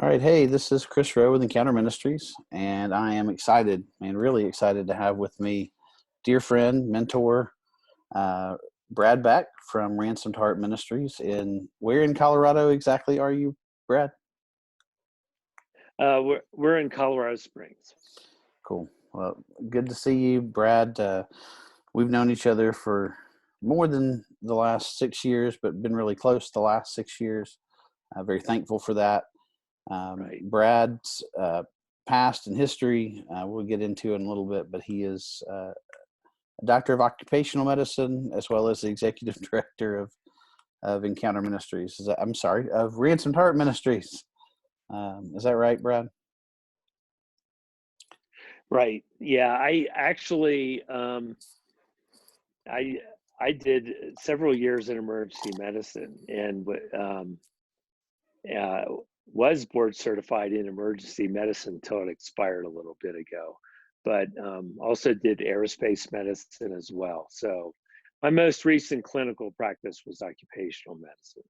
All right, hey, this is Chris Rowe with Encounter Ministries, and I am excited and really excited to have with me dear friend, mentor, uh, Brad Beck from Ransomed Heart Ministries. Where in Colorado exactly are you, Brad? We're in Colorado Springs. Cool. Well, good to see you, Brad. We've known each other for more than the last 6 years, but been really close the last 6 years. Very thankful for that. Right. Brad's past and history, we'll get into in a little bit, but he is a doctor of occupational medicine as well as the executive director of Encounter Ministries. Of Ransomed Heart Ministries. Is that right, Brad? Right. Yeah. I actually, I did several years in emergency medicine and uh, was board certified in emergency medicine until it expired a little bit ago, but also did aerospace medicine as well. So my most recent clinical practice was occupational medicine.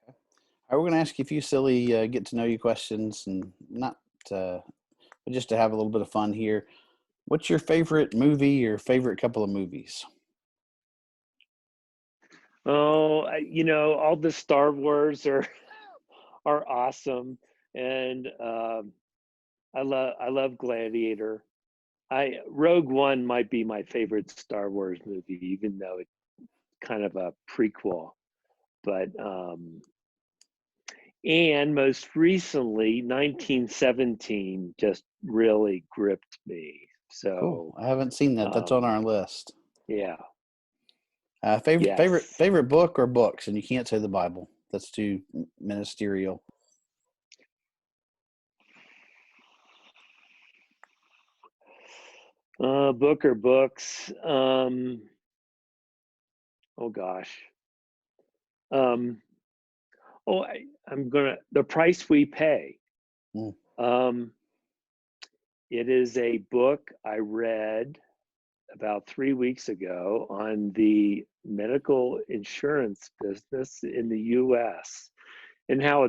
Okay. All right, we're going to ask you a few silly get to know you questions, and not, but just to have a little bit of fun here. What's your favorite movie or favorite couple of movies? Oh, all the Star Wars are are awesome, and I love Gladiator. I Rogue One might be my favorite Star Wars movie, even though it's kind of a prequel. But and most recently, 1917 just really gripped me. Cool. So I haven't seen that. That's on um, our list. yeah, Favorite yes. book or books, and you can't say the Bible. That's too ministerial. Book or books. Oh gosh. Um, I'm gonna The Price We Pay. Mm. Um, it is a book I read about 3 weeks ago on the medical insurance business in the U.S. and how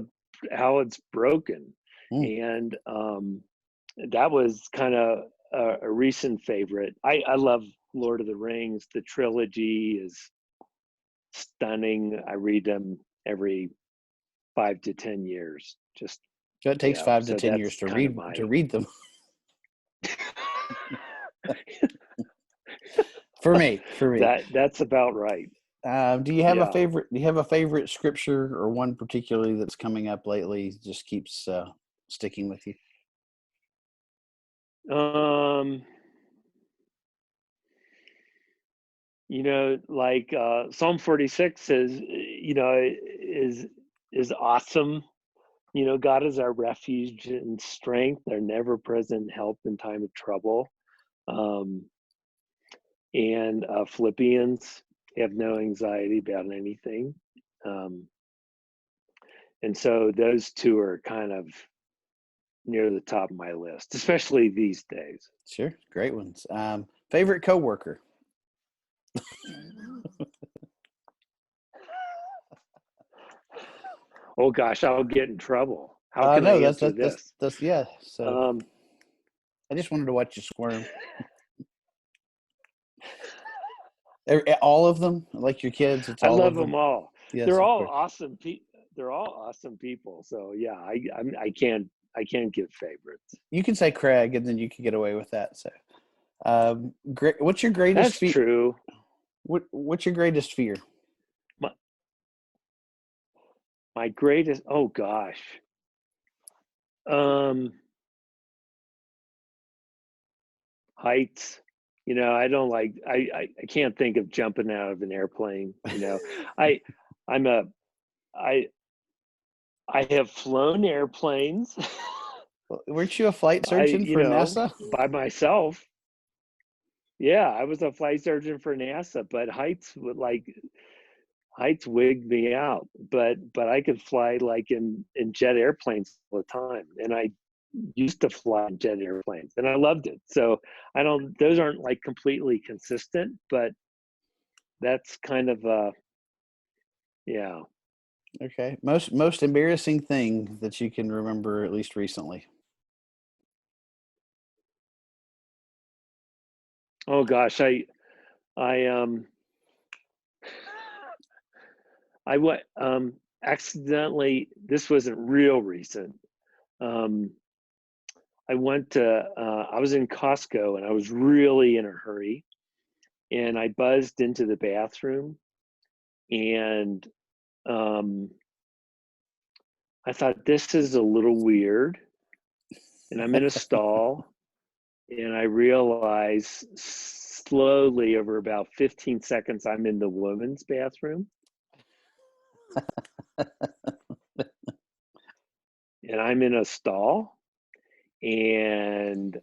it's broken, Mm. and that was kind of a recent favorite. I love Lord of the Rings. The trilogy is stunning. I read them every 5 to 10 years. Just So it takes 5 to 10 years so that's to kind of read my them. For me, for me. that's about right. Do you have a Yeah. favorite? Do you have a favorite scripture or one particularly that's coming up lately? Just keeps sticking with you. Um, like Psalm 46 is awesome. God is our refuge and strength, our never-present help in time of trouble. Um, and Philippians, have no anxiety about anything. Um, and so those two are kind of near the top of my list, especially these days. Sure, great ones. Favorite coworker? Oh gosh, I'll get in trouble. How can I No, answer this? that's yeah. So Um, I just wanted to watch you squirm. All of them, like your kids. It's I all love of them. them all. Yes, They're of all course. awesome. They're all awesome people. So yeah, I can't give favorites. You can say Craig, and then you can get away with that. So, great. What's your greatest That's fear? true. What's your greatest fear? My, my greatest. Oh gosh. Um, Heights. I don't like. I can't think of jumping out of an airplane. I I'm a I I have flown airplanes. Weren't you a flight I surgeon for NASA? by myself. Yeah, I was a flight surgeon for NASA, but heights wigged me out. But I could fly like in jet airplanes all the time, and I used to fly in jet airplanes, and I loved it. So I don't; those aren't like completely consistent, but that's kind of yeah. Okay. Most embarrassing thing that you can remember, at least recently. Oh gosh, I um I went accidentally. This wasn't real recent. Um, I went to. I was in Costco and I was really in a hurry, and I buzzed into the bathroom, and um, I thought this is a little weird, and I'm in a stall, and I realize slowly over about 15 seconds I'm in the women's bathroom, and I'm in a stall, and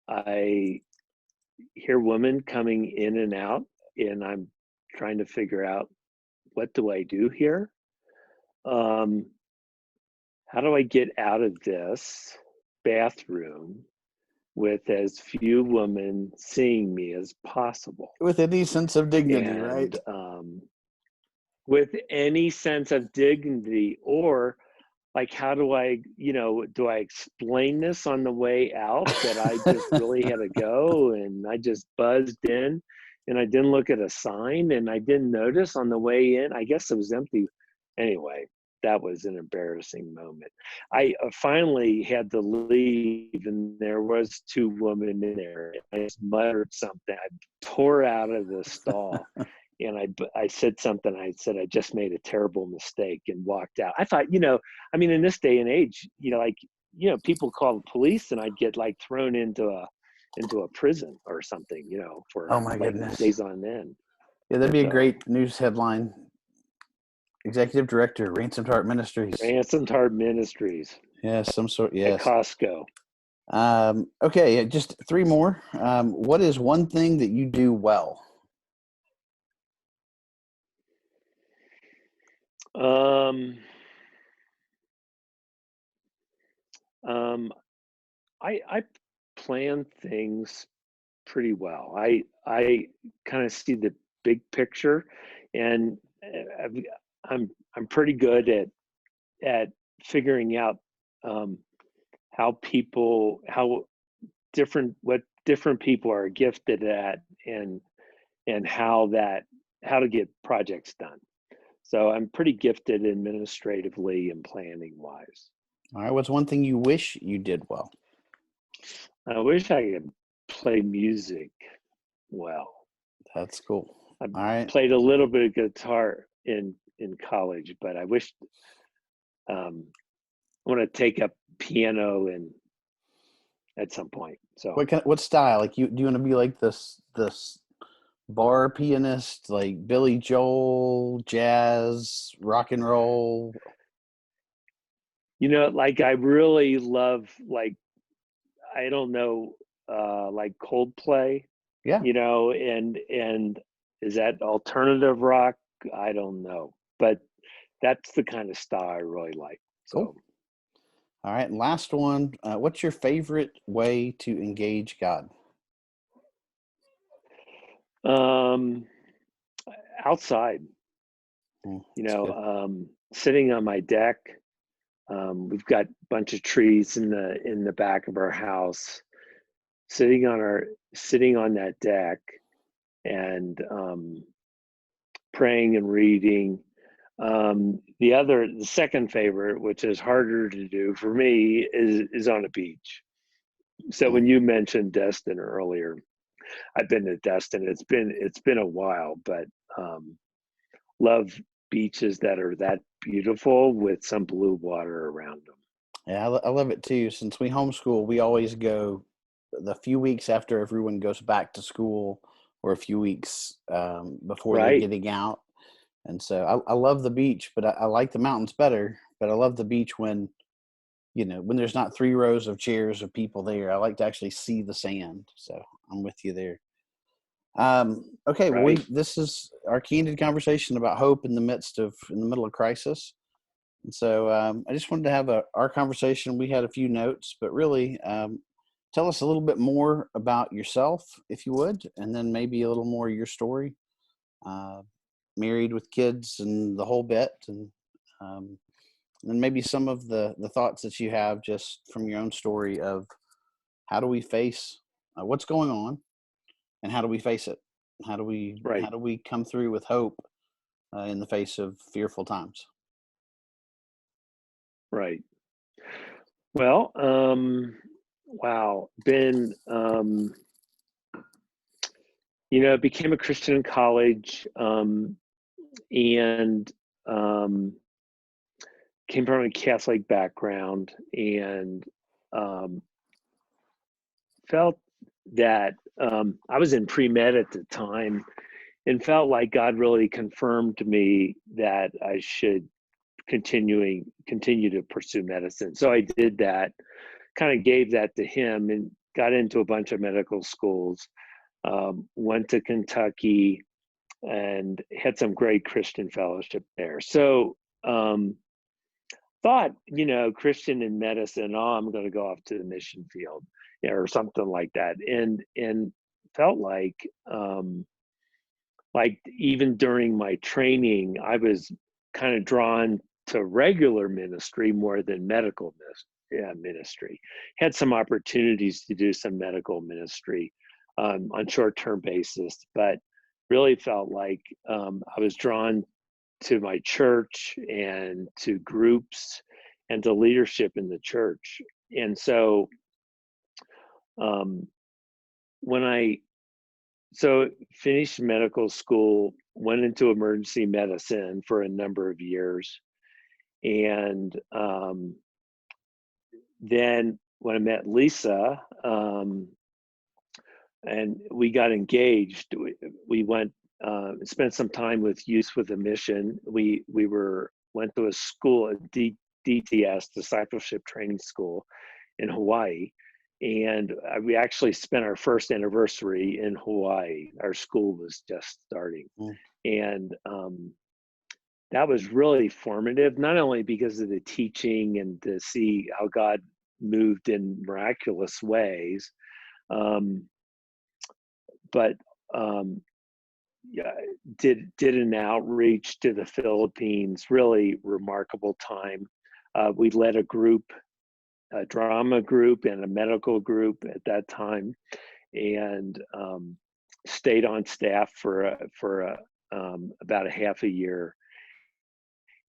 I hear women coming in and out, and I'm trying to figure out, what do I do here? Um, how do I get out of this bathroom with as few women seeing me as possible? With any sense of dignity, right? And with any sense of dignity, or like, how do I, do I explain this on the way out that I just really had to go and I just buzzed in and I didn't look at a sign and I didn't notice on the way in? I guess it was empty. Anyway, that was an embarrassing moment. I finally had to leave and there was two women in there. I just muttered something. I tore out of the stall and I said something. I said, I just made a terrible mistake, and walked out. I thought, I mean, in this day and age, people call the police and I'd get like thrown into a prison or something, for Oh my like goodness. days on end. Yeah, that'd be a So great news headline. Executive Director, Ransom to Heart Ministries. Ransom to Heart Ministries Yeah, some sort. at Yes. Costco. Okay, just three more. What is one thing that you do well? Um, um, I plan things pretty well. I kind of see the big picture, and I'm pretty good at figuring out um, how what different people are gifted at, and how to get projects done. So I'm pretty gifted administratively and planning wise. All right, what's one thing you wish you did well? I wish I could play music well. That's cool. I All right. played a little bit of guitar in college, but I wish I want to take up piano and at some point. So What style? Like do you want to be like this bar pianist, like Billy Joel, jazz, rock and roll? like I really love, like, I don't know, like Coldplay, Yeah, and is that alternative rock? I don't know, but that's the kind of style I really like. cool. So All right, and last one. What's your favorite way to engage God? um, outside, That's good. sitting on my deck. We've got a bunch of trees in the back of our house. Sitting on that deck and praying and reading. The second favorite, which is harder to do for me, is on a beach. So Mm. when you mentioned Destin earlier, I've been to Destin. It's been a while, but um, love beaches that are that beautiful with some blue water around them. Yeah, I love it too. Since we homeschool, we always go the few weeks after everyone goes back to school, or a few weeks before they're Right. getting out. And so I love the beach, but I like the mountains better. But I love the beach when when there's not three rows of chairs of people there. I like to actually see the sand. So I'm with you there. Okay, well, Right. this is our candid conversation about hope in the middle of crisis. And so I just wanted to have our conversation. We had a few notes, but really, tell us a little bit more about yourself, if you would, and then maybe a little more of your story. Uh, Married with kids and the whole bit. And Um, and maybe some of the thoughts that you have just from your own story of how do we face what's going on, and how do we face it? How Right, do we come through with hope in the face of fearful times? right. Well, wow, been became a Christian in college, and um, came from a Catholic background, and um, felt that I was in pre med at the time, and felt like God really confirmed to me that I should continue to pursue medicine. So I did that, kind of gave that to Him, and got into a bunch of medical schools. Went to Kentucky and had some great Christian fellowship there. So thought, Christian in medicine, oh, I'm going to go off to the mission field, or something like that, and felt like even during my training, I was kind of drawn to regular ministry more than medical ministry. Had some opportunities to do some medical ministry on short-term basis, but really felt like I was drawn to my church and to groups and to leadership in the church. And so um, when I finished medical school, went into emergency medicine for a number of years, and then when I met Lisa, and we got engaged, we went spent some time with Youth with a Mission. We went to a school, DTS, Discipleship Training School, in Hawaii. And we actually spent our first anniversary in Hawaii. Our school was just starting. Mm. And that was really formative, not only because of the teaching and to see how God moved in miraculous ways, um, but yeah, did an outreach to the Philippines, really remarkable time. We led a drama group and a medical group at that time, and stayed on staff for about a half a year,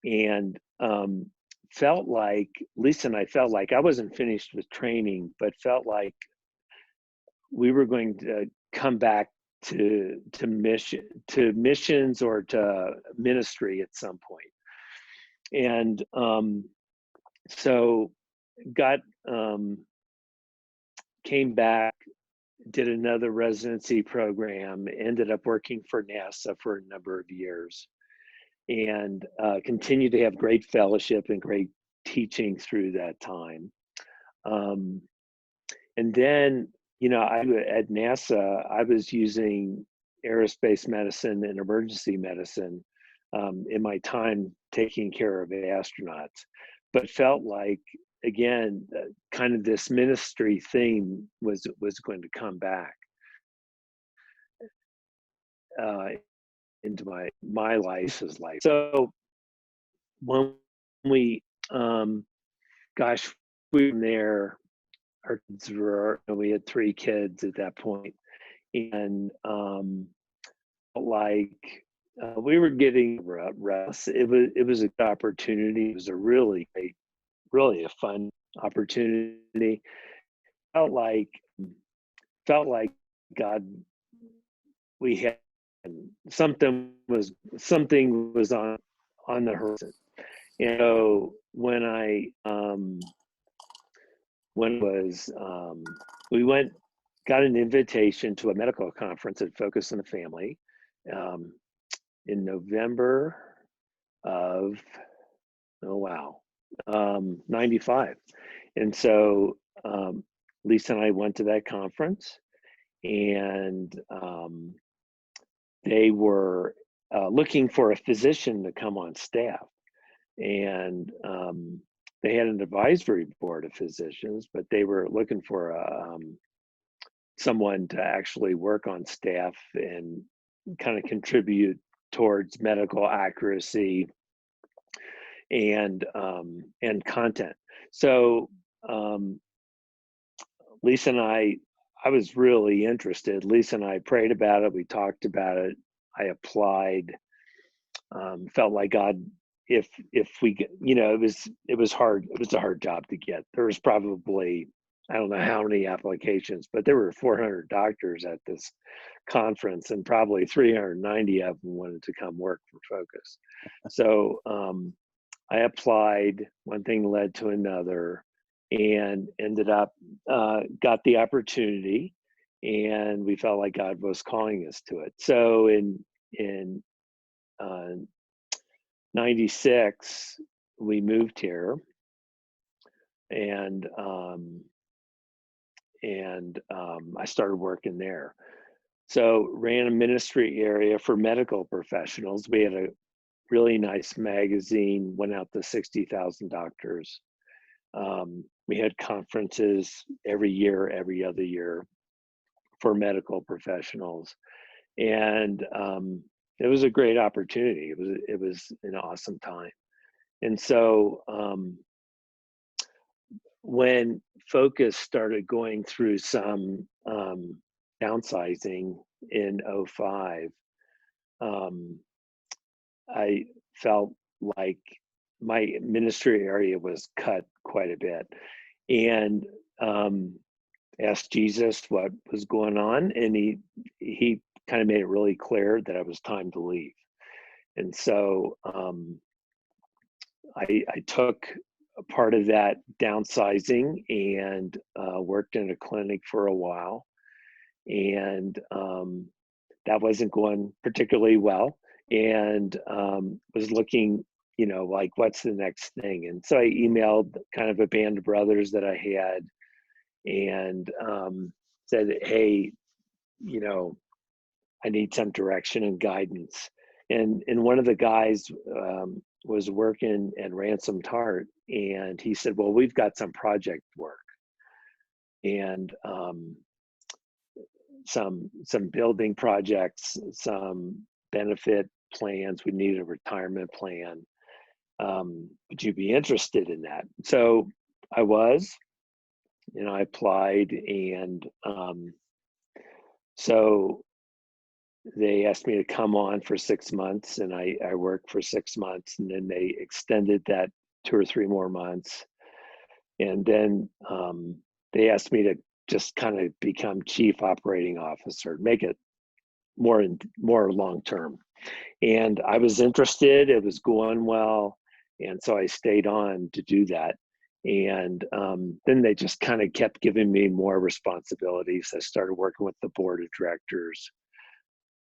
and felt like Lisa and I felt like I wasn't finished with training, but felt like we were going to come back to missions or to ministry at some point. And so got came back, did another residency program, ended up working for NASA for a number of years, and continued to have great fellowship and great teaching through that time. And then, at NASA, I was using aerospace medicine and emergency medicine in my time taking care of astronauts, but felt like, again, kind of this ministry theme was going to come back uh, into my life's life. So when we, gosh, we were there. Our kids were, we had 3 kids at that point, and like we were getting rest. It was a good opportunity. It was a really great, really a fun opportunity. Felt like felt like God, we had something was on the horizon. And so when was we got an invitation to a medical conference that focused on the family um, in November of, oh wow, 95. And so Lisa and I went to that conference, and they were looking for a physician to come on staff. And they had an advisory board of physicians, but they were looking for someone to actually work on staff and kind of contribute towards medical accuracy and content. So Lisa and I was really interested. Lisa and I prayed about it. We talked about it. I applied. Felt like God, if we get, it was hard. It was a hard job to get. There was probably, I don't know how many applications, but there were 400 doctors at this conference, and probably 390 of them wanted to come work for Focus. So I applied. One thing led to another, and ended up got the opportunity, and we felt like God was calling us to it. So in uh, 96, we moved here, and I started working there. So ran a ministry area for medical professionals. We had a really nice magazine, went out to 60,000 doctors. We had conferences every year, every other year for medical professionals, and it was a great opportunity. It was an awesome time, and so when Focus started going through some downsizing in '05, I felt like my ministry area was cut quite a bit, and asked Jesus what was going on, and he kind of made it really clear that it was time to leave. And so I took a part of that downsizing and worked in a clinic for a while, and that wasn't going particularly well, and was looking, like, what's the next thing? And so I emailed kind of a band of brothers that I had, and said, hey, I need some direction and guidance. And one of the guys was working at Ransomed Heart, and he said, well, we've got some project work, and some building projects, some benefit plans. We need a retirement plan. Would you be interested in that? So I was, I applied, and so they asked me to come on for 6 months, and I worked for 6 months, and then they extended that 2 or 3 more months. And then they asked me to just kind of become chief operating officer, make it more long term. And I was interested, it was going well. And so I stayed on to do that. And then they just kind of kept giving me more responsibilities. I started working with the board of directors,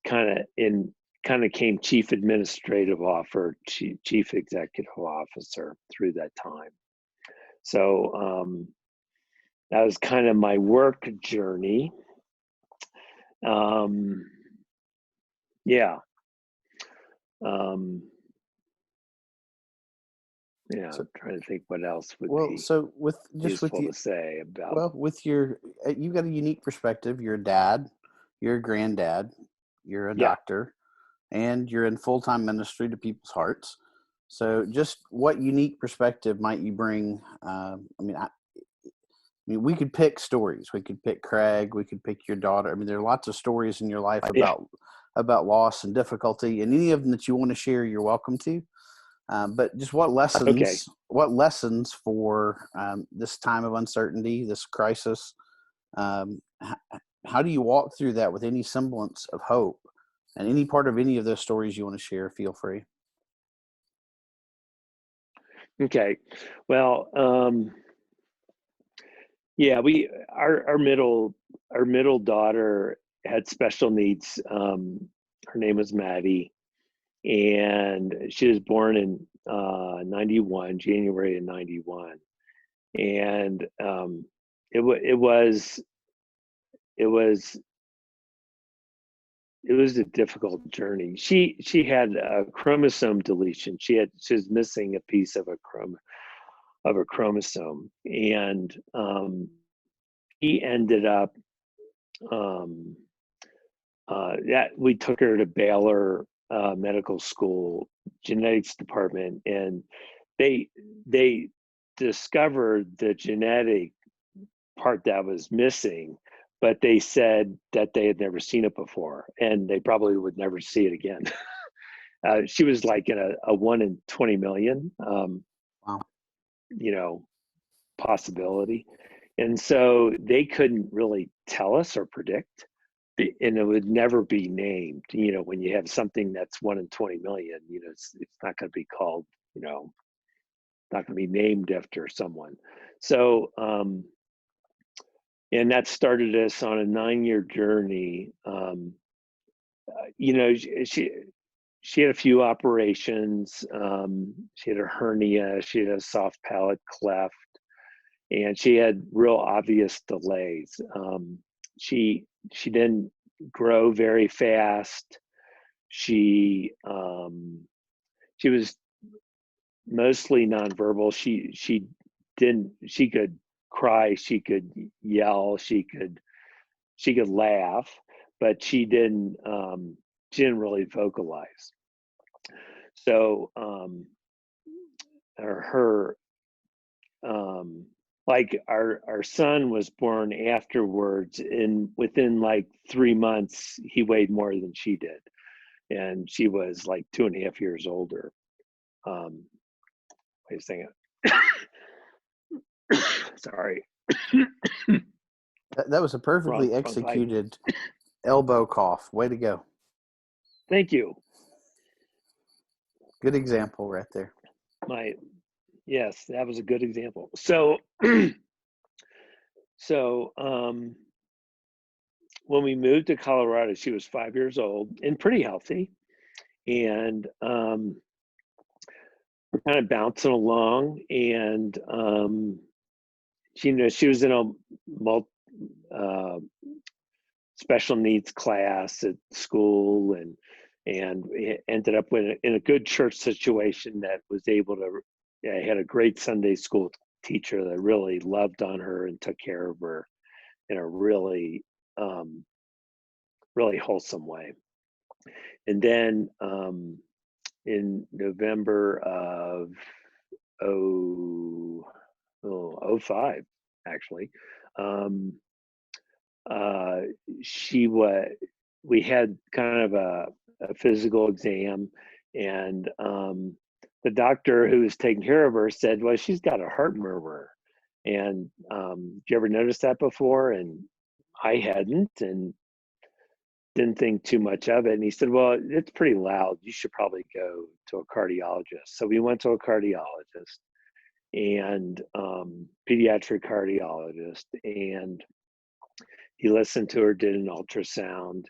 kind of came chief administrative officer, chief executive officer through that time. So that was kind of my work journey. Yeah. Yeah, So, I'm trying to think what else would well, be so with useful you, to say about. well, with your, you got a unique perspective. You're a dad, you're a granddad, you're a Yeah. doctor, and you're in full-time ministry to people's hearts. So just what unique perspective might you bring? I mean, we could pick stories. We could pick Craig. We could pick your daughter. I mean, there are lots of stories in your life Yeah. about loss and difficulty, and any of them that you want to share, you're welcome to. But just what Okay. lessons? What lessons for this time of uncertainty, this crisis? How do you walk through that with any semblance of hope? And any part of any of those stories you want to share, feel free. Okay. Well, yeah, our middle daughter had special needs. Her name was Maddie, and she was born in 91, January of 91. And it was it was it was a difficult journey. She had a chromosome deletion. She was missing a piece of a chromosome, and he ended up that we took her to Baylor Medical School genetics department, and they they discovered the genetic part that was missing, but they said that they had never seen it before, and they probably would never see it again. She was like in a 1 in 20 million, Wow. you know, possibility. And so they couldn't really tell us or predict, and it would never be named. When you have something that's 1 in 20 million, it's not going to be called, not going to be named after someone. So, and that started us on a 9-year journey. She had a few operations. She had a hernia. She had a soft palate cleft, and she had real obvious delays. She didn't grow very fast. She was mostly nonverbal. She could cry, she could yell, she could laugh, but she didn't really vocalize. So her like our son was born afterwards, and within like 3 months he weighed more than she did, and she was like 2.5 years older. Wait a second. Sorry. That was a perfectly Wrong pipe. executed elbow cough. Way to go. Thank you. Good example right there. Yes, that was a good example. So when we moved to Colorado, she was 5 years old and pretty healthy, and we're kind of bouncing along, and she was in a special needs class at school, and ended up in a good church situation that was able to. I had a great Sunday school teacher that really loved on her and took care of her in a really really wholesome way. And then in November of 05, actually, we had kind of a physical exam, and the doctor who was taking care of her said, well, she's got a heart murmur. And did you ever notice that before? And I hadn't, and didn't think too much of it. And he said, well, it's pretty loud. You should probably go to a cardiologist. So we went to a cardiologist, and pediatric cardiologist, and he listened to her, did an ultrasound,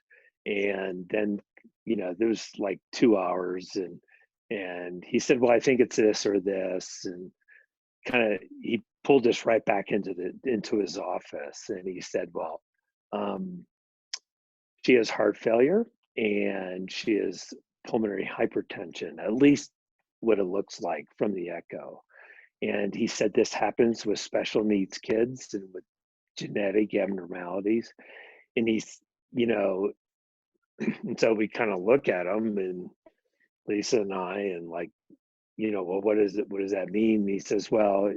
and then there was like 2 hours, and he said, well, I think it's this or this, and kind of he pulled us right back into his office, and he said, well, she has heart failure and she has pulmonary hypertension, at least what it looks like from the echo. And he said this happens with special needs kids and with genetic abnormalities. And and so we kind of look at him, and Lisa and I, and like, well, what is it? What does that mean? And he says, well,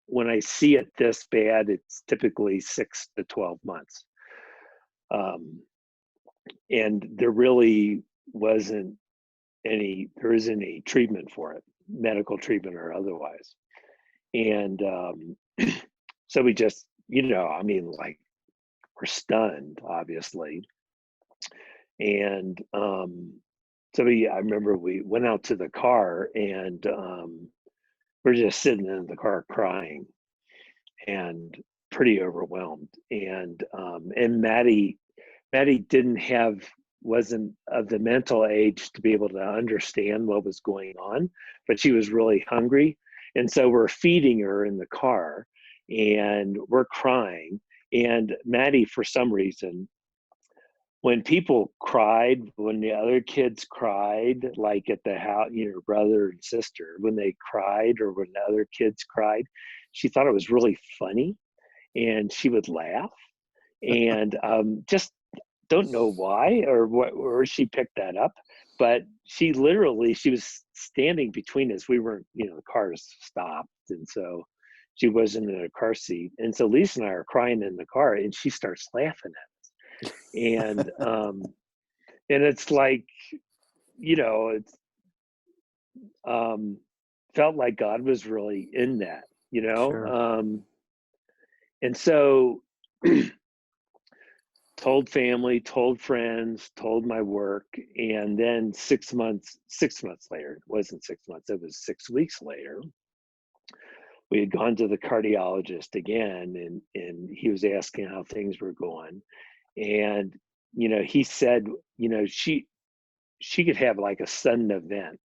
when I see it this bad, it's typically 6 to 12 months. And there really there isn't any treatment for it, medical treatment or otherwise. And so we just, like, we're stunned, obviously. And so I remember we went out to the car, and we're just sitting in the car crying and pretty overwhelmed. And Maddie wasn't of the mental age to be able to understand what was going on, but she was really hungry. And so we're feeding her in the car, and we're crying. And Maddie, for some reason, when people cried, when the other kids cried, like at the house, brother and sister, when they cried or when the other kids cried, she thought it was really funny, and she would laugh. And just don't know why or what, or she picked that up, but she was standing between us. We weren't, the cars stopped. And so she wasn't in a car seat. And so Lisa and I are crying in the car, and she starts laughing at us. And it's like, it's, felt like God was really in that, Sure. and so told family, told friends, told my work. And then 6 months later, it wasn't 6 months, it was 6 weeks later, we had gone to the cardiologist again, and he was asking how things were going. And, he said, she could have like a sudden event.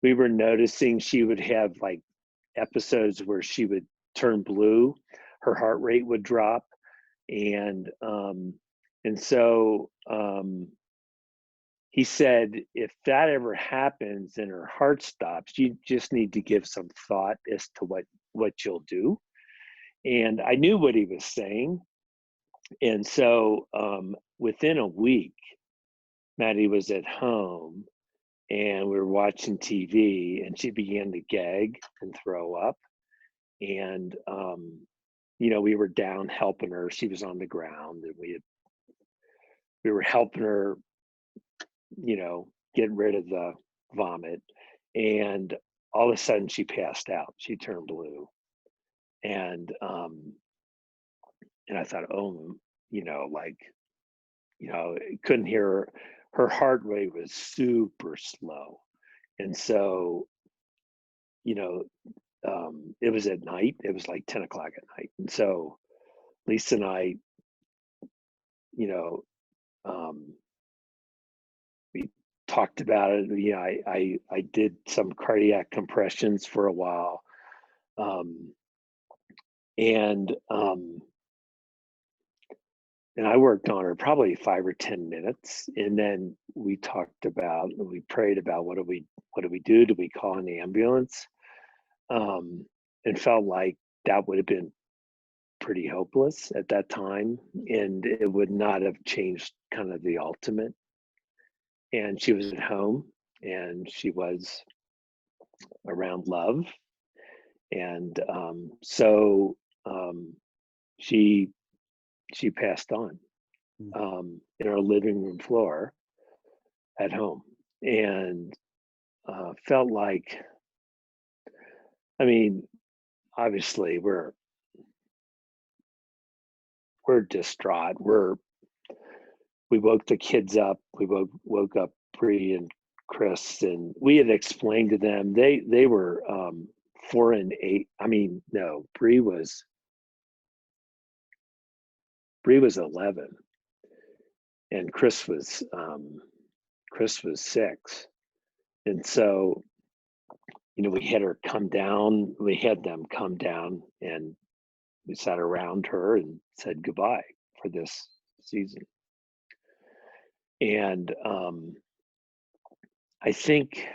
We were noticing she would have like episodes where she would turn blue, her heart rate would drop, and so he said, if that ever happens and her heart stops, you just need to give some thought as to what you'll do. And I knew what he was saying. And so within a week, Maddie was at home, and we were watching TV, and she began to gag and throw up. And we were down helping her. She was on the ground, and we were helping her, get rid of the vomit. And all of a sudden she passed out. She turned blue. And I thought, oh, like, couldn't hear her. Her heart rate was super slow. And so, it was at night. It was like 10 o'clock at night. And so Lisa and I, you know, um, we talked about it. I did some cardiac compressions for a while. Um, and I worked on her probably 5 or 10 minutes, and then we prayed about what do we do? Do we call an ambulance? And felt like that would have been pretty hopeless at that time, and it would not have changed kind of the ultimate. And she was at home, and she was around love, and so she passed on Mm. in our living room floor at home. And felt like, I mean, obviously we're distraught. We woke the kids up. We woke up Bree and Chris, and we had explained to them. They were 4 and 8. I mean, no, Bree was 11, and Chris was 6. And so, we had her come down. We had them come down, and we sat around her and said goodbye for this season. And I think,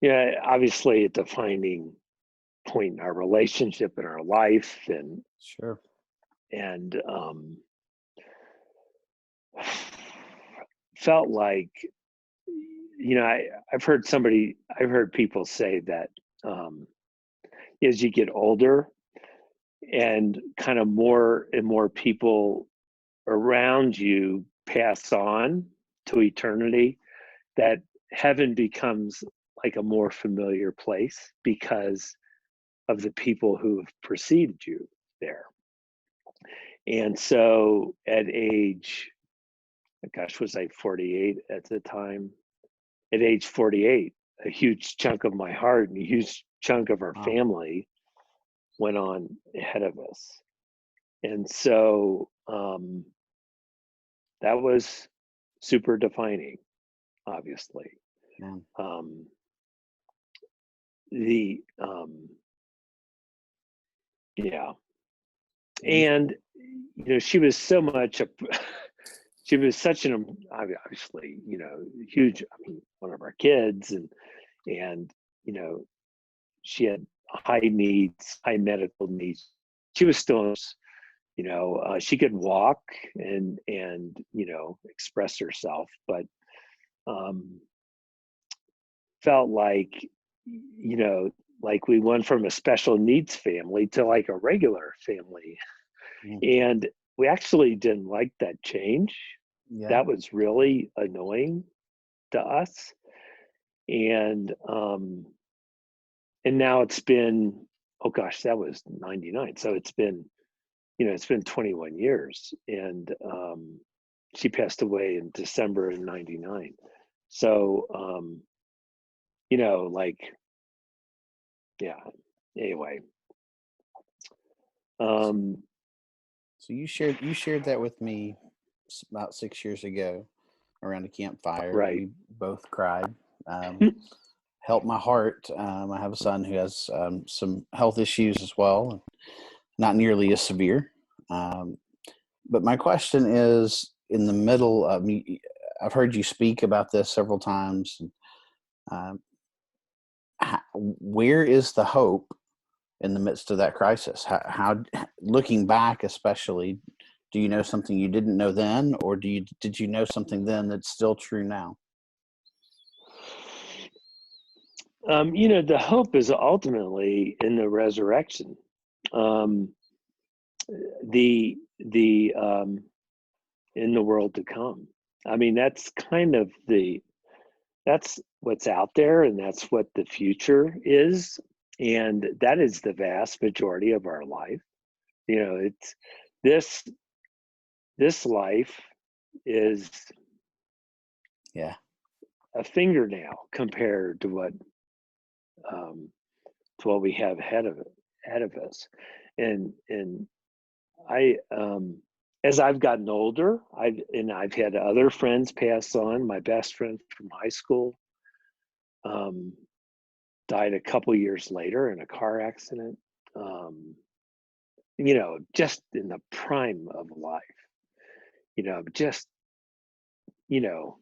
yeah, obviously a defining point in our relationship, in our life, and Sure. and felt like, I've heard people say that as you get older and kind of more and more people around you pass on to eternity, that heaven becomes like a more familiar place because of the people who have preceded you there. And so at age, gosh, was I 48 at the time? At age 48, a huge chunk of my heart and a huge chunk of our Wow. family went on ahead of us. And so that was super defining, obviously. Man. Um, the Yeah. And And she was so much she was such an obviously, huge, I mean, one of our kids, and you know she had high needs, high medical needs. She was still She could walk and express herself, but um, felt like we went from a special needs family to like a regular family. Mm. And we actually didn't like that change. Yeah. That was really annoying to us. And now it's been, oh gosh, that was 99. So it's been 21 years. And she passed away in December of 99. So, like, yeah, anyway. Um, So you shared that with me about 6 years ago around a campfire. right. We both cried. Helped my heart. I have a son who has some health issues as well, not nearly as severe. Um, but my question is, in the middle of me, I've heard you speak about this several times. Um, where is the hope in the midst of that crisis? How, looking back, especially, do you know something you didn't know then, or did you know something then that's still true now? The hope is ultimately in the resurrection. Um, the in the world to come. I mean, that's what's out there, and that's what the future is, and that is the vast majority of our life. It's this this life is Yeah. a fingernail compared um, to what we have ahead of us. And I as I've gotten older, I've had other friends pass on. My best friend from high school um, died a couple years later in a car accident. Um, just in the prime of life. Just you know,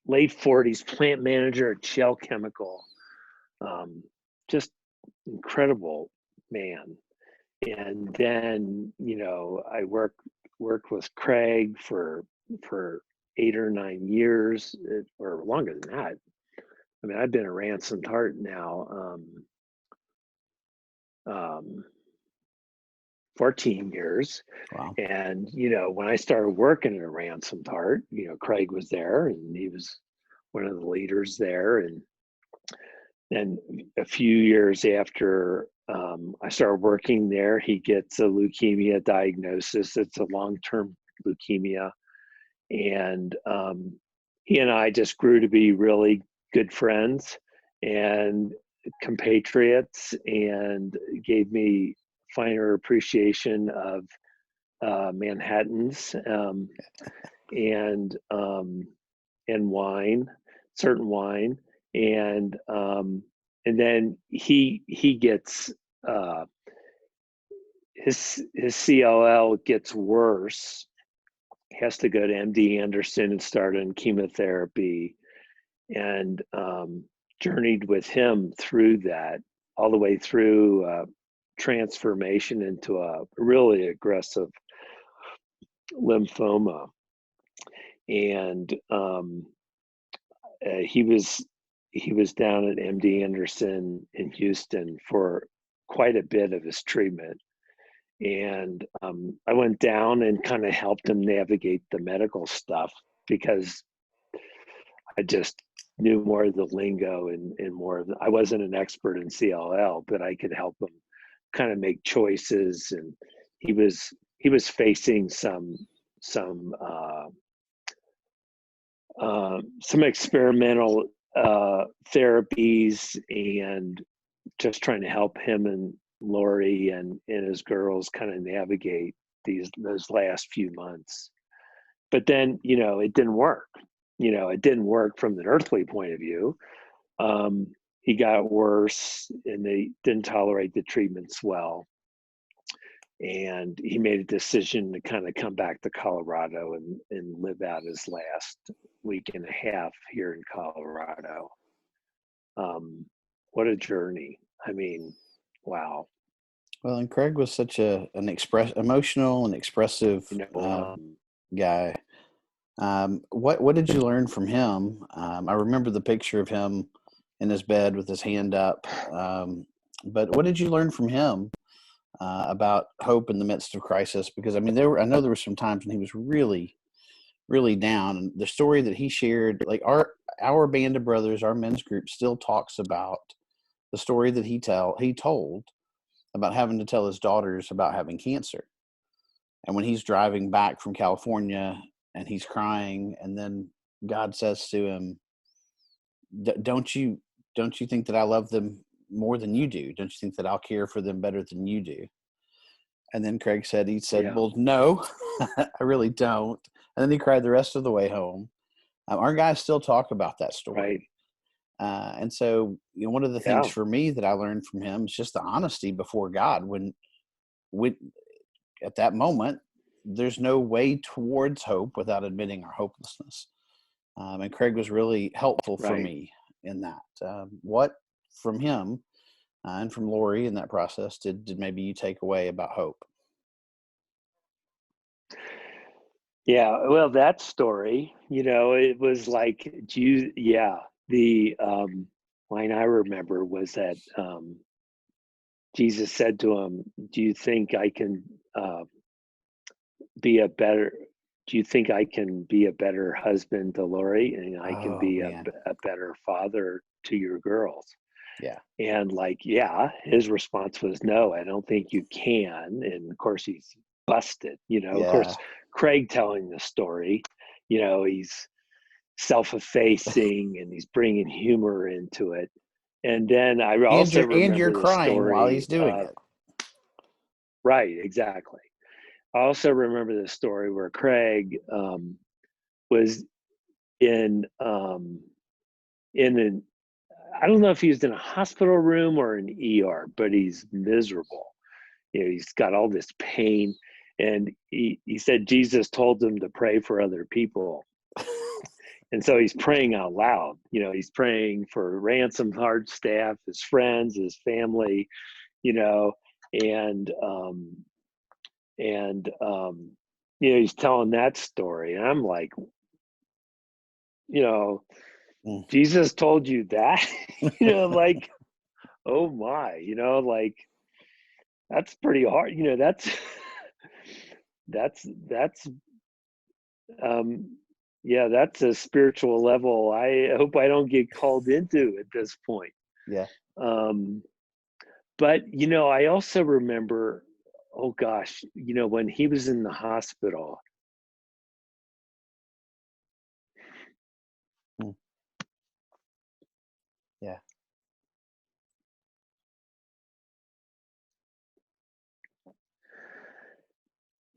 late 40s, plant manager at Shell Chemical. Um, just incredible man. And then I worked with Craig for 8 or 9 years, or longer than that. I mean, I've been a ransomed heart now, um, 14 years. Wow. And when I started working at a ransomed heart, Craig was there, and he was one of the leaders there. And then a few years after I started working there, he gets a leukemia diagnosis. It's a long-term leukemia. And he and I just grew to be really good friends and compatriots, and gave me finer appreciation of Manhattans, and wine, certain wine. And um, and then he gets his CLL gets worse. Has to go to MD Anderson and start on chemotherapy, and journeyed with him through that, all the way through transformation into a really aggressive lymphoma. And he was down at MD Anderson in Houston for quite a bit of his treatment. And I went down and kind of helped him navigate the medical stuff, because I just knew more of the lingo, and more of I wasn't an expert in CLL, but I could help him kind of make choices. And he was facing some experimental therapies, and just trying to help him and Lori and his girls kind of navigate those last few months. But then, it didn't work. It didn't work from an earthly point of view. He got worse, and they didn't tolerate the treatments well. And he made a decision to kind of come back to Colorado and live out his last week and a half here in Colorado. Um, what a journey. I mean, wow. Well, and Craig was such an emotional and expressive You know, guy. What did you learn from him? I remember the picture of him in his bed with his hand up. But what did you learn from him about hope in the midst of crisis? Because I mean, I know there were some times when he was really, really down. And the story that he shared, like our band of brothers, our men's group, still talks about the story that he told about having to tell his daughters about having cancer. And when he's driving back from California and he's crying, and then God says to him, don't you think that I love them more than you do? Don't you think that I'll care for them better than you do?" And then he said, yeah, "Well, no, I really don't." And then he cried the rest of the way home. Our guys still talk about that right, story. And so, one of the things yeah, for me that I learned from him is just the honesty before God. When at that moment, there's no way towards hope without admitting our hopelessness. And Craig was really helpful for right. me in that. What from him and from Lori in that process did maybe you take away about hope? Yeah, well, that story, it was like, yeah, the line I remember was that Jesus said to him, "Do you think I can uh, be a better? Do you think I can be a better husband to Lori, and I can Oh be man, a better father to your girls?" yeah, And like, yeah, his response was, "No, I don't think you can." And of course, he's busted. Of yeah. course, Craig telling the story, he's self-effacing and he's bringing humor into it. And then I also And you're remember the crying while story he's doing of, it. right, exactly. I also remember the story where Craig was in an I don't know if he was in a hospital room or an ER, but he's miserable. He's got all this pain, and he said Jesus told him to pray for other people. And so he's praying out loud. He's praying for Ransom Hard staff, his friends, his family, you know, and and he's telling that story. And I'm like, you know, Mm. Jesus told you that, like, oh my, like that's pretty hard. That's um yeah, that's a spiritual level I hope I don't get called into at this point. Yeah. Um but I also remember, oh gosh, when he was in the hospital, Mm. Yeah.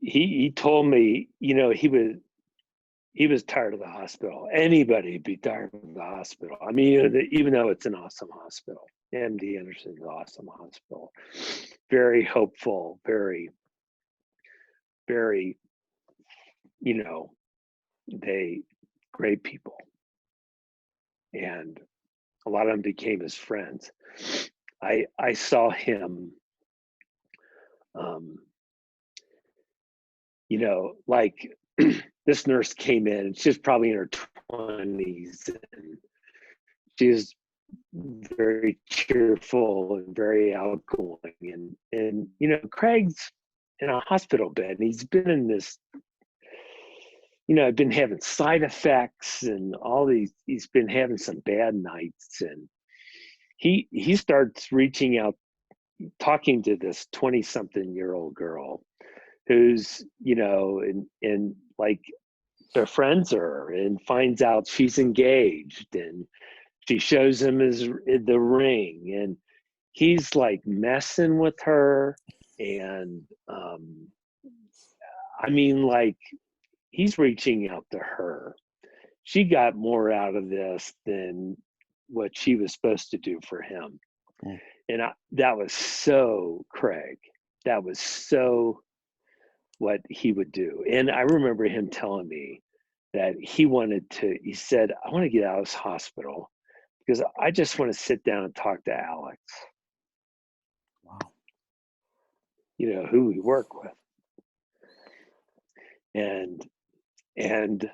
he told me, he was tired of the hospital. Anybody'd be tired of the hospital. I mean, even though it's an awesome hospital, MD Anderson's an awesome hospital, very hopeful, very, very, you know, they great people, and a lot of them became his friends. I saw him, um, like this nurse came in, and she's probably in her 20s, and she's very cheerful and very outgoing. And Craig's in a hospital bed, and he's been in this, been having side effects and all these. He's been having some bad nights, and he starts reaching out, talking to this 20-something-year-old girl who's, and like befriends her and finds out she's engaged, and she shows him the ring, and he's like messing with her. And I mean, like, he's reaching out to her. She got more out of this than what she was supposed to do for him. Mm. And that was so Craig. That was so what he would do. And I remember him telling me that he said, "I want to get out of this hospital because I just want to sit down and talk to Alex." Wow. who we work with. And and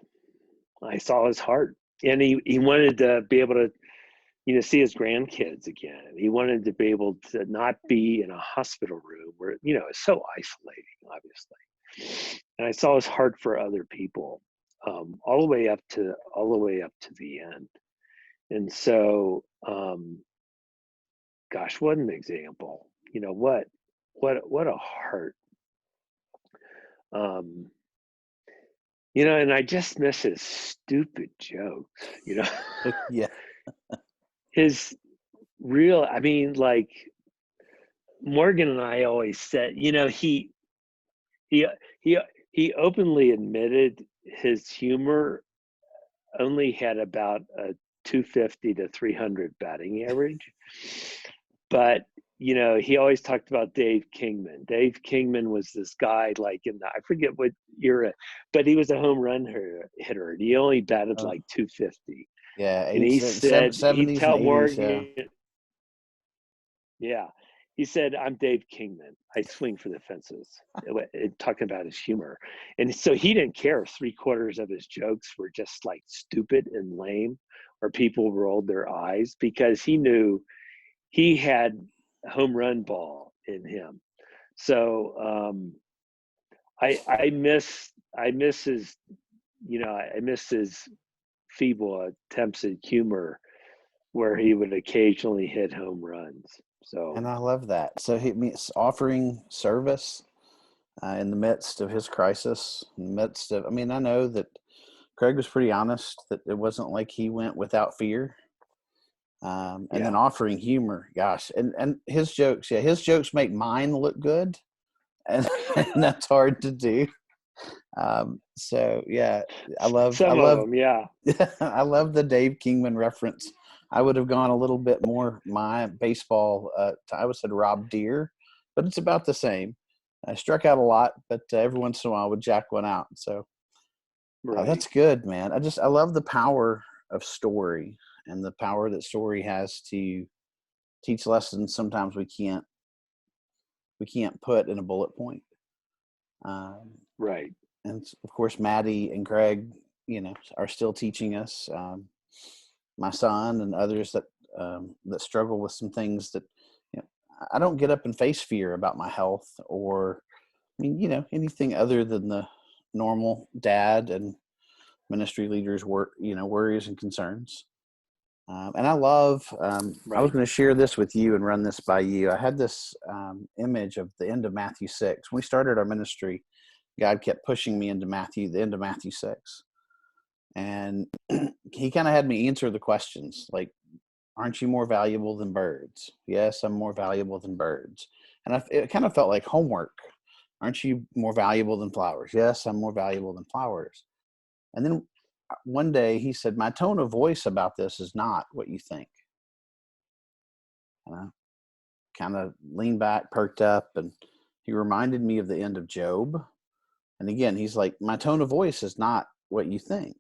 I saw his heart, and he wanted to be able to, see his grandkids again. He wanted to be able to not be in a hospital room where, it's so isolating, obviously. And I saw his heart for other people, all the way up to the end. And so, gosh, what an example! What a heart. Um, and I just miss his stupid jokes. Yeah. His real. I mean, like Morgan and I always said, he he he openly admitted his humor only had about a 250 to 300 batting average. But, he always talked about Dave Kingman. Dave Kingman was this guy, like I forget what era, but he was a home run hitter. And he only batted Oh, like 250. yeah. And he said, he'd 70s and tell 80s. Yeah. Morgan, yeah, he said, "I'm Dave Kingman. I swing for the fences," talking about his humor. And so he didn't care if 3/4 of his jokes were just like stupid and lame, or people rolled their eyes, because he knew he had home run ball in him. So I miss his, I miss his feeble attempts at humor, where he would occasionally hit home runs. So And I love that. So he means offering service in the midst of his crisis, in the midst of, I mean, I know that Craig was pretty honest that it wasn't like he went without fear. And then yeah, offering humor, gosh, and his jokes, yeah, his jokes make mine look good, and, and that's hard to do. So yeah, I some of love, them, yeah. I love the Dave Kingman reference. I would have gone a little bit more my baseball. I would have said Rob Deere, but it's about the same. I struck out a lot, but every once in a while I would jack one out. So Right. that's good, man. I love the power of story and the power that story has to teach lessons sometimes we can't put in a bullet point. Um, Right. and of course, Maddie and Greg, are still teaching us. My son and others that struggle with some things that, you know, I don't get up and face fear about my health, or I mean, anything other than the normal dad and ministry leaders work, worries and concerns. And I love, I was Right. going to share this with you and run this by you. I had this image of the end of Matthew 6. When we started our ministry, God kept pushing me into the end of Matthew 6. And he kind of had me answer the questions like, aren't you more valuable than birds? Yes, I'm more valuable than birds. And it kind of felt like homework. Aren't you more valuable than flowers? Yes, I'm more valuable than flowers. And then one day he said, my tone of voice about this is not what you think. And I kind of leaned back, perked up, and he reminded me of the end of Job. And again, he's like, my tone of voice is not what you think.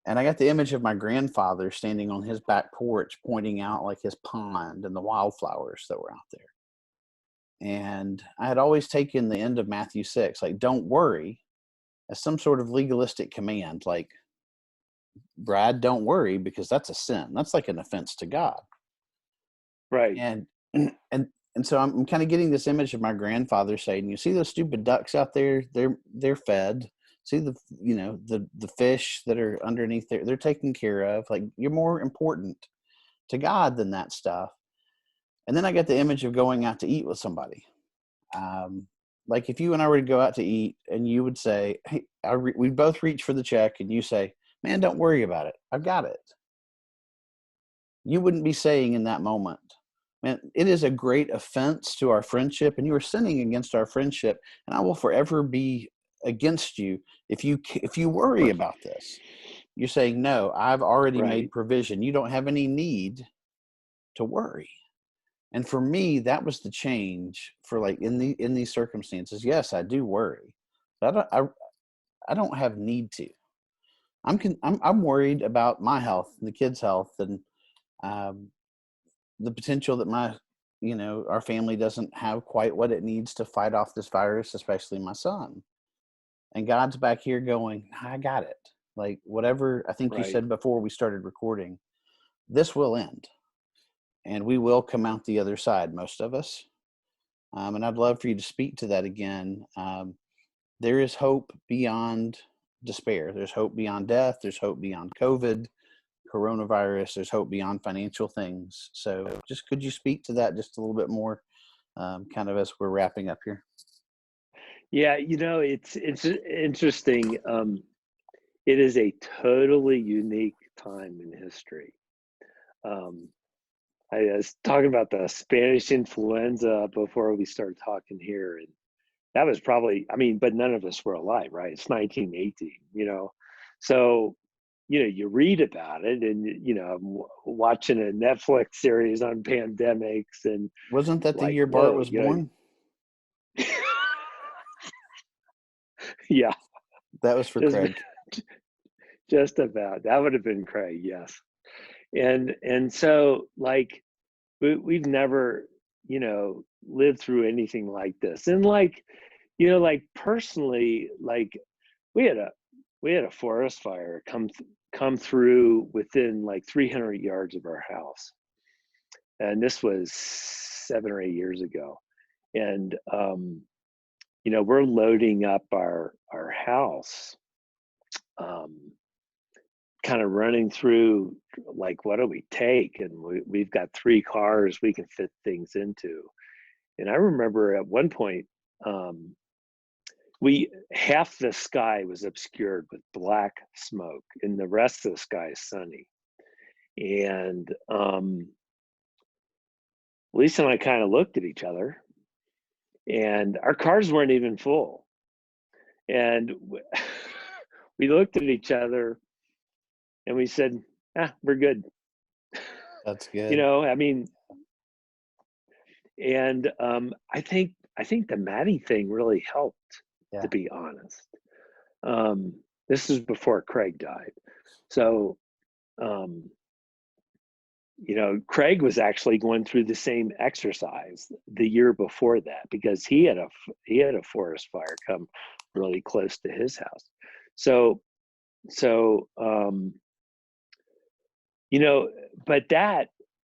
And I got the image of my grandfather standing on his back porch, pointing out like his pond and the wildflowers that were out there. And I had always taken the end of Matthew 6, like, don't worry, as some sort of legalistic command, like, Brad, don't worry, because that's a sin. That's like an offense to God. Right. And and so I'm kind of getting this image of my grandfather saying, "You see those stupid ducks out there? They're fed. See the fish that are underneath there? They're taken care of. Like, you're more important to God than that stuff." And then I get the image of going out to eat with somebody. Um, like if you and I were to go out to eat, and you would say, "Hey," we both reach for the check, and you say, "Man, don't worry about it. I've got it." You wouldn't be saying in that moment, "Man, it is a great offense to our friendship, and you are sinning against our friendship, and I will forever be against you if you worry about this." You're saying, "No, I've already made Right. provision. You don't have any need to worry." And for me, that was the change for, like, in these circumstances. Yes, I do worry, but I don't have need to. I'm worried about my health and the kids' health, and um, the potential that my our family doesn't have quite what it needs to fight off this virus, especially my son. And God's back here going, I got it. Like, whatever, I think you Right. said before we started recording, this will end and we will come out the other side, most of us. And I'd love for you to speak to that again. There is hope beyond despair. There's hope beyond death. There's hope beyond COVID, coronavirus. There's hope beyond financial things. So just could you speak to that just a little bit more, kind of as we're wrapping up here? Yeah, it's interesting. It is a totally unique time in history. Um, I was talking about the Spanish influenza before we started talking here, and that was probably, I mean, but none of us were alive, right? It's 1918. So, you read about it, and, I'm watching a Netflix series on pandemics, and Wasn't that the like, year Bart whoa, was born? yeah, That was for just, Craig. just about. That would have been Craig, yes. And so, like, we've never, lived through anything like this. And, like, like, personally, like, we had a we had a forest fire come through within like 300 yards of our house, and this was 7 or 8 years ago. And we're loading up our house, um, kind of running through, like, what do we take? And we've got 3 cars we can fit things into. And I remember at one point, um, we half the sky was obscured with black smoke, and the rest of the sky is sunny. And Lisa and I kind of looked at each other, and our cars weren't even full. And we looked at each other and we said, we're good. That's good. I mean, and I think the Maddie thing really helped, to Yeah. be honest. This is before Craig died. So, um, Craig was actually going through the same exercise the year before that, because he had a forest fire come really close to his house. So, you know, but that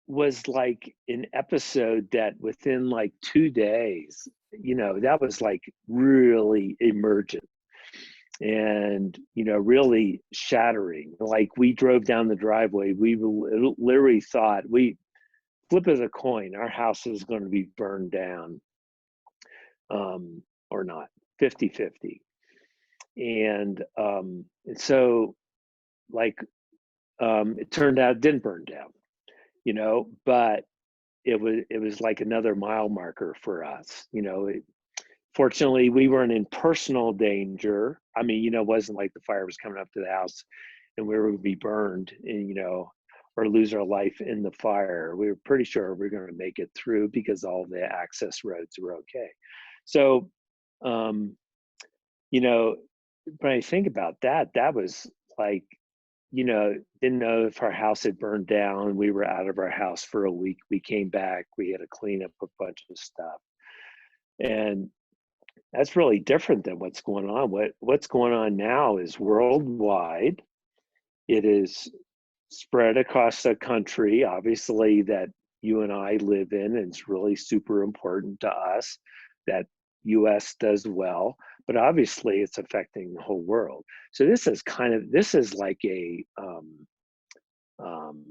was like an episode that within like 2 days, that was like really emergent and, really shattering. Like, we drove down the driveway, we literally thought, we flip of a coin, our house is going to be burned down, or not, 50-50. And so, like, it turned out it didn't burn down, but it was like another mile marker for us. Fortunately, we weren't in personal danger. I mean, it wasn't like the fire was coming up to the house and we were going to be burned, and, or lose our life in the fire. We were pretty sure we were going to make it through because all the access roads were okay. So, um, when I think about that, that was like, didn't know if our house had burned down. We were out of our house for a week. We came back. We had to clean up a bunch of stuff. And that's really different than what's going on. What's going on now is worldwide. It is spread across the country, obviously, that you and I live in, and it's really super important to us that US does well, but obviously it's affecting the whole world. So this is like um,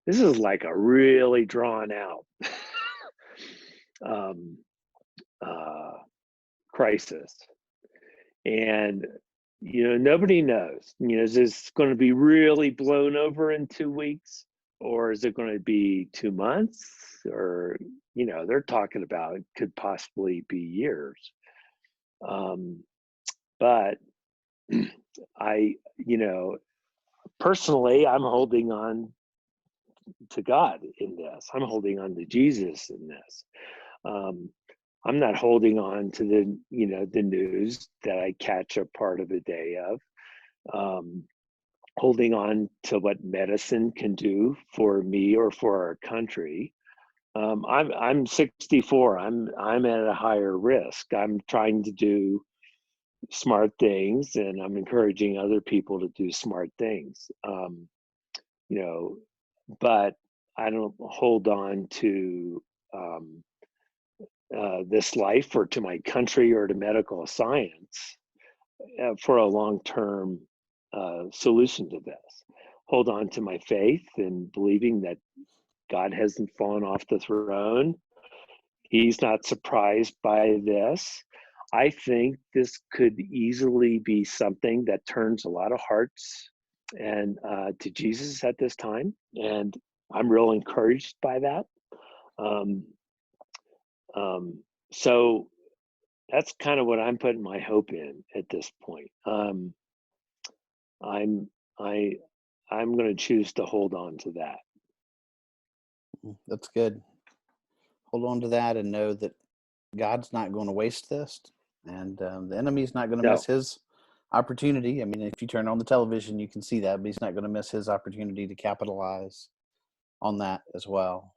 this is like a really drawn out um, uh, crisis. And, nobody knows, is this going to be really blown over in 2 weeks, or is it going to be 2 months, or, they're talking about it could possibly be years. But I, personally, I'm holding on to God in this. I'm holding on to Jesus in this. Um, I'm not holding on to the news that I catch a part of a day of. Um, holding on to what medicine can do for me or for our country. I'm 64. I'm at a higher risk. I'm trying to do smart things, and I'm encouraging other people to do smart things. You know, but I don't hold on to um, this life or to my country or to medical science for a long-term solution to this. Hold on to my faith and believing that God hasn't fallen off the throne. He's not surprised by this. I think this could easily be something that turns a lot of hearts and to Jesus at this time, and I'm real encouraged by that. Um, so that's kind of what I'm putting my hope in at this point. I'm I I'm going to choose to hold on to that. That's good. Hold on to that and know that God's not going to waste this, and the enemy's not going to miss No, his opportunity. I mean, if you turn on the television, you can see that, but he's not going to miss his opportunity to capitalize on that as well.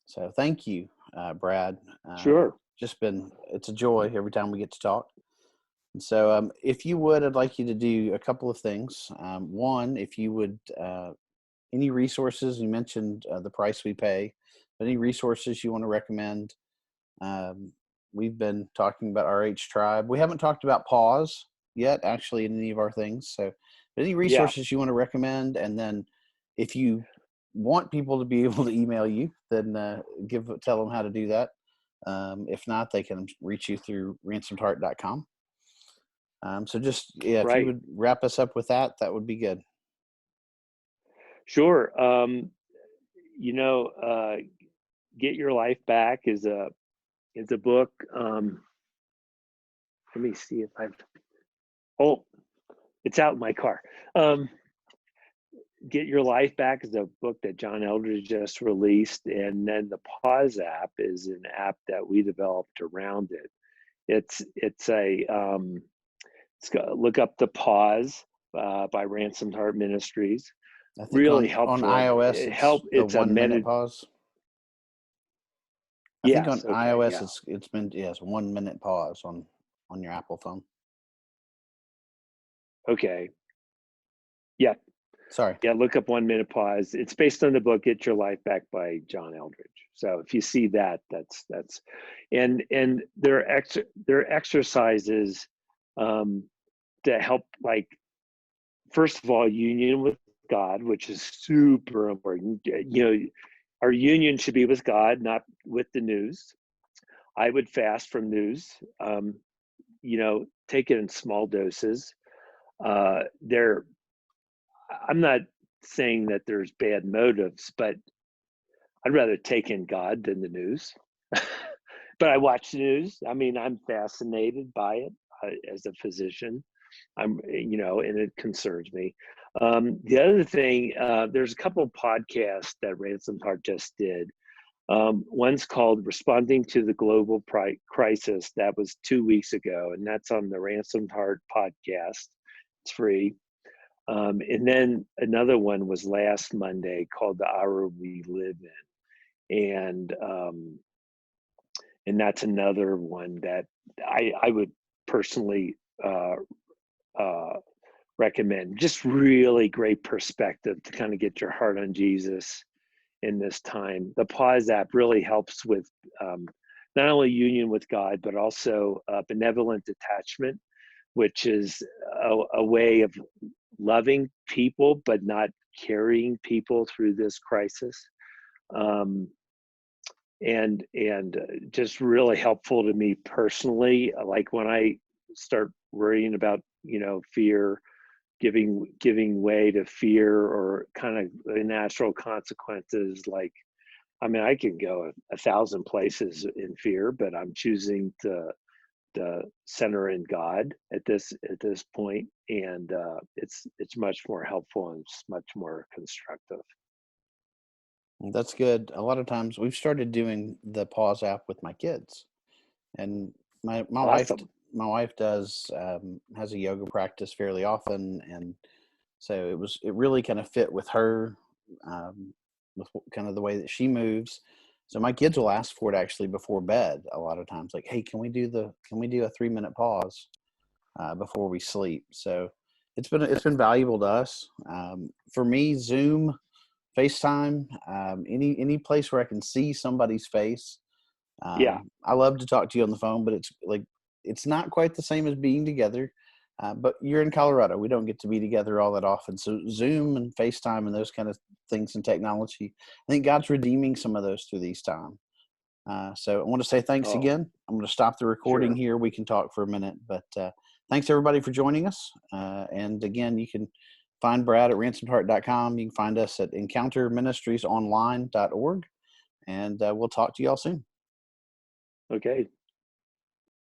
So thank you, Brad. sure. Just been it's a joy every time we get to talk. And so, if you would, I'd like you to do a couple of things. One, if you would, any resources you mentioned the price we pay, but any resources you want to recommend. Um, we've been talking about RH Tribe. We haven't talked about Pause yet, actually, in any of our things. So, but any Yeah, resources you want to recommend, and then if you want people to be able to email you, then tell them how to do that. If not, they can reach you through ransomedheart.com. So just yeah, if you right. would wrap us up with that, that would be good. Sure. You know, Get Your Life Back is a book. Let me see if I've oh, it's out in my car. Um, Get Your Life Back is a book that John Eldridge just released, and then the Pause app is an app that we developed around it. It's a look up the Pause by Ransomed Heart Ministries. I think Really on helpful. iOS it's the It's a 1 minute pause. I think on yes. Okay. iOS Yeah. it's been yes 1 minute pause on your Apple phone. Okay. Yeah. Sorry. Yeah. Look up 1 minute pause. It's based on the book "Get Your Life Back" by John Eldridge. So if you see that, that's and there are exercises um, to help, like, first of all, union with God, which is super important. Our union should be with God, not with the news. I would fast from news. Take it in small doses. There, I'm not saying that there's bad motives, but I'd rather take in God than the news. But I watch the news. I mean, I'm fascinated by it as a physician. And it concerns me. The other thing, there's a couple of podcasts that Ransomed Heart just did. One's called "Responding to the Global Crisis." That was 2 weeks ago, and that's on the Ransomed Heart podcast. It's free. And then another one was last Monday called "The Hour We Live In," and that's another one that I would personally uh, recommend. Just really great perspective to kind of get your heart on Jesus in this time. The Pause app really helps with not only union with God, but also benevolent detachment, which is a way of loving people, but not carrying people through this crisis. Um, and just really helpful to me personally. Like when I start worrying about fear, giving way to fear or kind of the natural consequences, like, I mean, I can go a thousand places in fear, but I'm choosing to center in God at this point, and it's much more helpful and it's much more constructive. That's good. A lot of times we've started doing the Pause app with my kids, and my wife Awesome. my wife does has a yoga practice fairly often, and so it really kind of fit with her, with kind of the way that she moves. So my kids will ask for it actually before bed a lot of times, like, "Hey, can we do a 3 minute pause before we sleep?" So it's been valuable to us. For me, Zoom, FaceTime, any place where I can see somebody's face. Yeah. I love to talk to you on the phone, but it's not quite the same as being together. But you're in Colorado. We don't get to be together all that often. So Zoom and FaceTime and those kind of things and technology, I think God's redeeming some of those through these times. So I want to say thanks Oh, again. I'm going to stop the recording sure. here. We can talk for a minute, but thanks everybody for joining us. And again, you can find Brad at ransomedheart.com. You can find us at encounterministriesonline.org, and we'll talk to y'all soon. Okay.